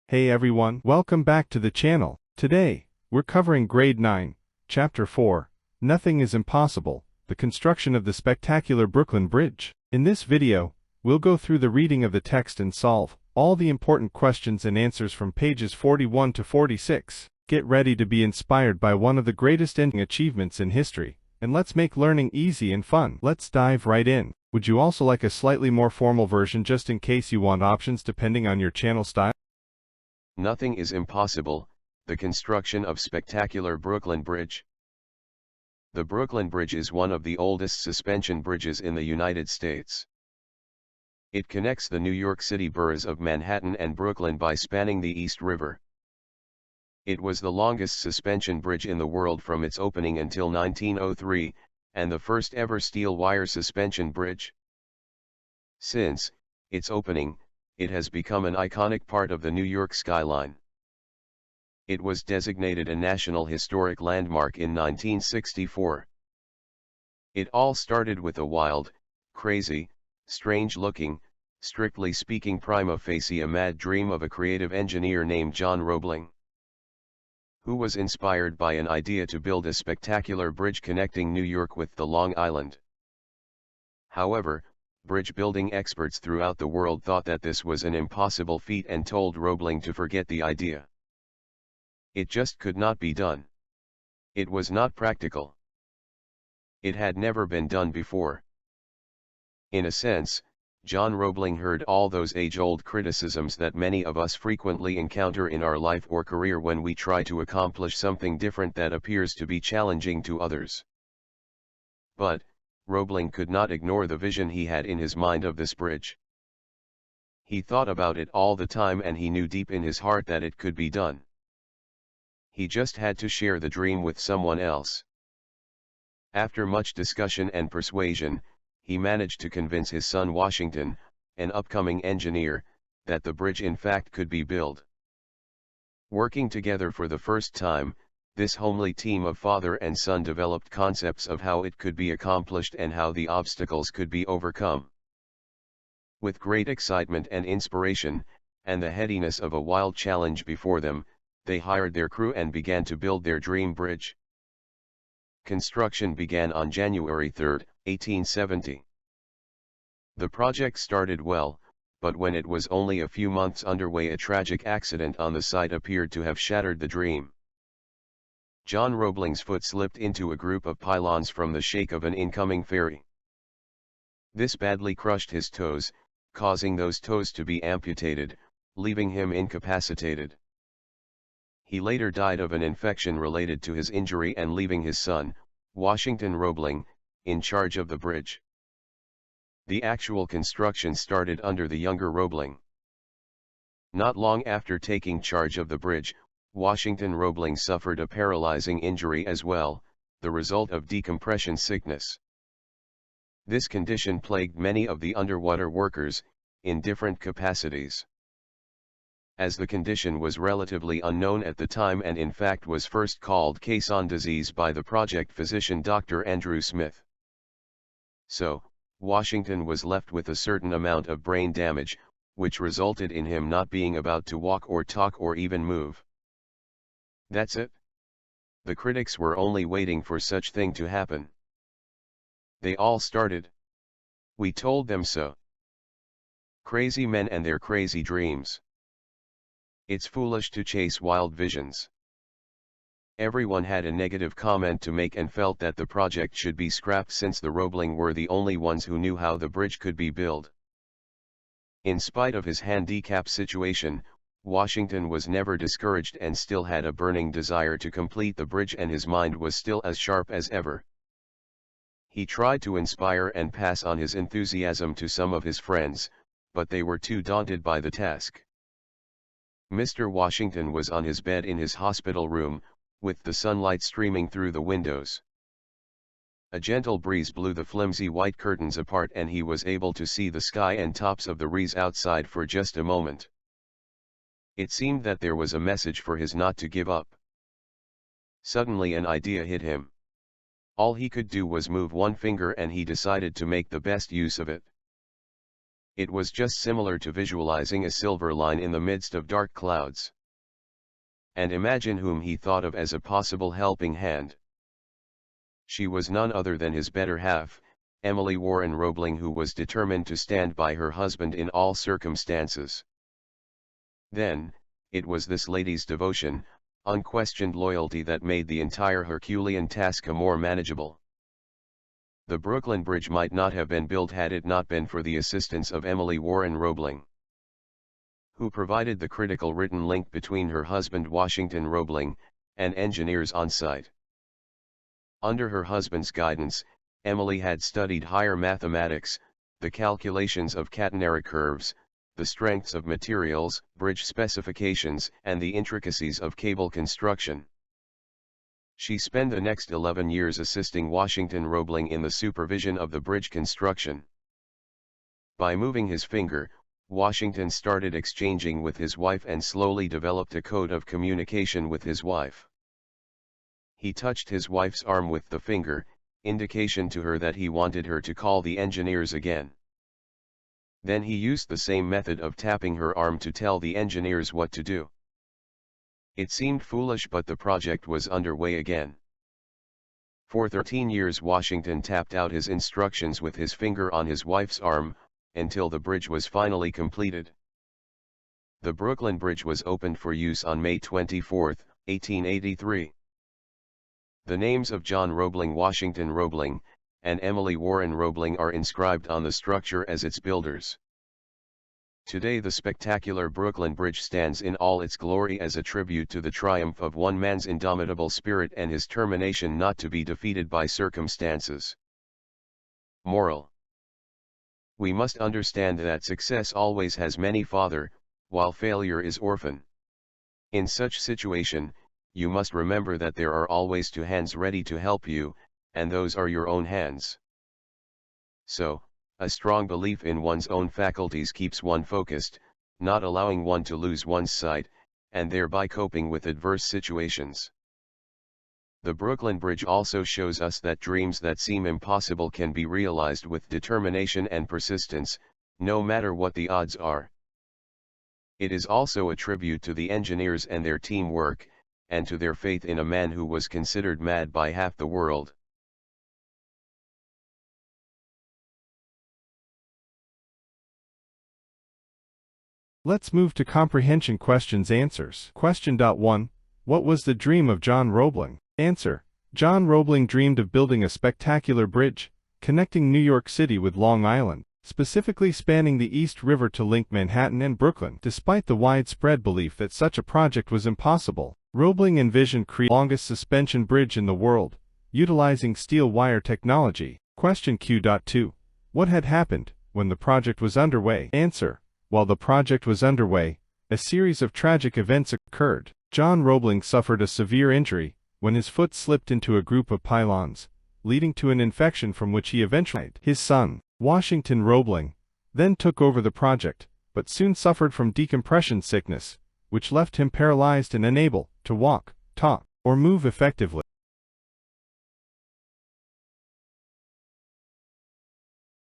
Hey everyone, welcome back to the channel. Today, we're covering Grade 9, Chapter 4, Nothing is Impossible, the construction of the spectacular Brooklyn Bridge. In this video, we'll go through the reading of the text and solve all the important questions and answers from pages 41 to 46. Get ready to be inspired by one of the greatest engineering achievements in history, and let's make learning easy and fun. Let's dive right in. Would you also like a slightly more formal version just in case you want options depending on your channel style? Nothing is impossible, the construction of spectacular Brooklyn Bridge. The Brooklyn Bridge is one of the oldest suspension bridges in the United States. It connects the New York City boroughs of Manhattan and Brooklyn by spanning the East River. It was the longest suspension bridge in the world from its opening until 1903, and the first ever steel wire suspension bridge. Since its opening, it has become an iconic part of the New York skyline. It was designated a National Historic Landmark in 1964. It all started with a wild, crazy, strange-looking, strictly speaking prima facie a mad dream of a creative engineer named John Roebling, who was inspired by an idea to build a spectacular bridge connecting New York with the Long Island. However, bridge-building experts throughout the world thought that this was an impossible feat and told Roebling to forget the idea. It just could not be done. It was not practical. It had never been done before. In a sense, John Roebling heard all those age-old criticisms that many of us frequently encounter in our life or career when we try to accomplish something different that appears to be challenging to others. But Roebling could not ignore the vision he had in his mind of this bridge. He thought about it all the time and he knew deep in his heart that it could be done. He just had to share the dream with someone else. After much discussion and persuasion, he managed to convince his son Washington, an upcoming engineer, that the bridge in fact could be built. Working together for the first time, this homely team of father and son developed concepts of how it could be accomplished and how the obstacles could be overcome. With great excitement and inspiration, and the headiness of a wild challenge before them, they hired their crew and began to build their dream bridge. Construction began on January 3, 1870. The project started well, but when it was only a few months underway, a tragic accident on the site appeared to have shattered the dream. John Roebling's foot slipped into a group of pylons from the shake of an incoming ferry. This badly crushed his toes, causing those toes to be amputated, leaving him incapacitated. He later died of an infection related to his injury and leaving his son, Washington Roebling, in charge of the bridge. The actual construction started under the younger Roebling. Not long after taking charge of the bridge, Washington Roebling suffered a paralyzing injury as well, the result of decompression sickness. This condition plagued many of the underwater workers, in different capacities. As the condition was relatively unknown at the time and in fact was first called caisson disease by the project physician Dr. Andrew Smith. So, Washington was left with a certain amount of brain damage, which resulted in him not being about to walk or talk or even move. That's it. The critics were only waiting for such thing to happen. They all started. We told them so. Crazy men and their crazy dreams. It's foolish to chase wild visions. Everyone had a negative comment to make and felt that the project should be scrapped since the Roebling were the only ones who knew how the bridge could be built. In spite of his handicap situation, Washington was never discouraged and still had a burning desire to complete the bridge, and his mind was still as sharp as ever. He tried to inspire and pass on his enthusiasm to some of his friends, but they were too daunted by the task. Mr. Washington was on his bed in his hospital room, with the sunlight streaming through the windows. A gentle breeze blew the flimsy white curtains apart and he was able to see the sky and tops of the trees outside for just a moment. It seemed that there was a message for his not to give up. Suddenly an idea hit him. All he could do was move one finger and he decided to make the best use of it. It was just similar to visualizing a silver line in the midst of dark clouds. And imagine whom he thought of as a possible helping hand. She was none other than his better half, Emily Warren Roebling, who was determined to stand by her husband in all circumstances. Then, it was this lady's devotion, unquestioned loyalty that made the entire Herculean task more manageable. The Brooklyn Bridge might not have been built had it not been for the assistance of Emily Warren Roebling, who provided the critical written link between her husband Washington Roebling and engineers on site. Under her husband's guidance, Emily had studied higher mathematics, the calculations of catenary curves, the strengths of materials, bridge specifications, and the intricacies of cable construction. She spent the next 11 years assisting Washington Roebling in the supervision of the bridge construction. By moving his finger, Washington started exchanging with his wife and slowly developed a code of communication with his wife. He touched his wife's arm with the finger, indication to her that he wanted her to call the engineers again. Then he used the same method of tapping her arm to tell the engineers what to do. It seemed foolish, but the project was underway again. For 13 years Washington tapped out his instructions with his finger on his wife's arm, until the bridge was finally completed. The Brooklyn Bridge was opened for use on May 24, 1883. The names of John Roebling, Washington Roebling, and Emily Warren Roebling are inscribed on the structure as its builders. Today the spectacular Brooklyn Bridge stands in all its glory as a tribute to the triumph of one man's indomitable spirit and his determination not to be defeated by circumstances. Moral: we must understand that success always has many father, while failure is orphan. In such situation, you must remember that there are always two hands ready to help you, and those are your own hands. So, a strong belief in one's own faculties keeps one focused, not allowing one to lose one's sight, and thereby coping with adverse situations. The Brooklyn Bridge also shows us that dreams that seem impossible can be realized with determination and persistence, no matter what the odds are. It is also a tribute to the engineers and their teamwork, and to their faith in a man who was considered mad by half the world. Let's move to comprehension questions answers. Question. 1. What was the dream of John Roebling? Answer. John Roebling dreamed of building a spectacular bridge, connecting New York City with Long Island, specifically spanning the East River to link Manhattan and Brooklyn. Despite the widespread belief that such a project was impossible, Roebling envisioned creating the longest suspension bridge in the world, utilizing steel wire technology. Question. Q.2. What had happened when the project was underway? Answer. While the project was underway, a series of tragic events occurred. John Roebling suffered a severe injury when his foot slipped into a group of pylons, leading to an infection from which he eventually died. His son, Washington Roebling, then took over the project, but soon suffered from decompression sickness, which left him paralyzed and unable to walk, talk, or move effectively.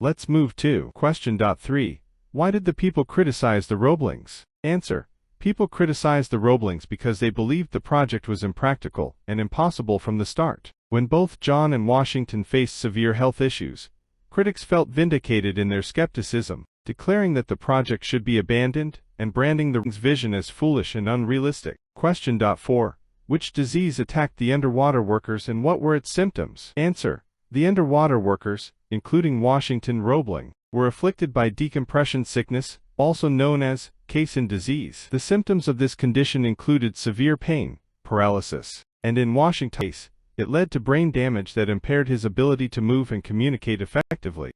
Let's move to Question. 3. Why did the people criticize the Roeblings? Answer. People criticized the Roeblings because they believed the project was impractical and impossible from the start. When both John and Washington faced severe health issues, critics felt vindicated in their skepticism, declaring that the project should be abandoned and branding the vision as foolish and unrealistic. Question. 4. Which disease attacked the underwater workers and what were its symptoms? Answer. The underwater workers, including Washington Roebling, were afflicted by decompression sickness, also known as casein disease. The symptoms of this condition included severe pain, paralysis, and in Washington's case, it led to brain damage that impaired his ability to move and communicate effectively.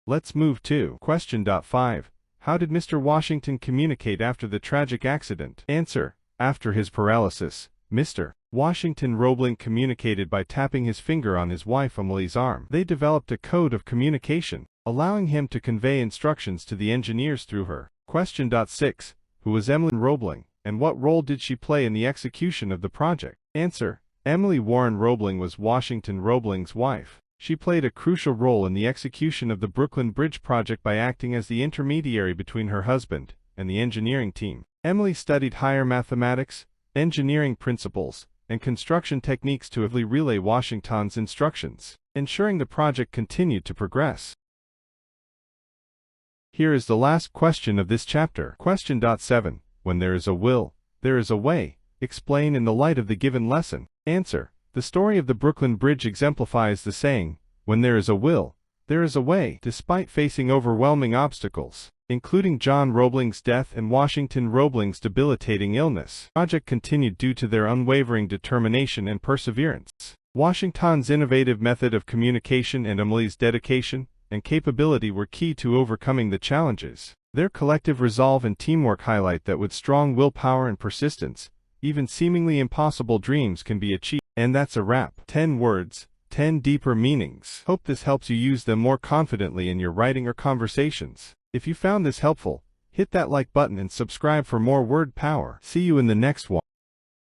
Let's move to Question. 5. How did Mr. Washington communicate after the tragic accident? Answer. After his paralysis, Mr. Washington Roebling communicated by tapping his finger on his wife Emily's arm. They developed a code of communication, allowing him to convey instructions to the engineers through her. Question. 6. Who was Emily Roebling, and what role did she play in the execution of the project? Answer. Emily Warren Roebling was Washington Roebling's wife. She played a crucial role in the execution of the Brooklyn Bridge project by acting as the intermediary between her husband and the engineering team. Emily studied higher mathematics, engineering principles, and construction techniques to relay Washington's instructions, ensuring the project continued to progress. Here is the last question of this chapter. Question 7. When there is a will, there is a way. Explain in the light of the given lesson. Answer. The story of the Brooklyn Bridge exemplifies the saying, when there is a will, there is a way. Despite facing overwhelming obstacles, including John Roebling's death and Washington Roebling's debilitating illness, the project continued due to their unwavering determination and perseverance. Washington's innovative method of communication and Emily's dedication and capability were key to overcoming the challenges. Their collective resolve and teamwork highlight that with strong willpower and persistence, even seemingly impossible dreams can be achieved. And that's a wrap. 10 words, 10 deeper meanings. Hope this helps you use them more confidently in your writing or conversations. If you found this helpful, hit that like button and subscribe for more word power. See you in the next one.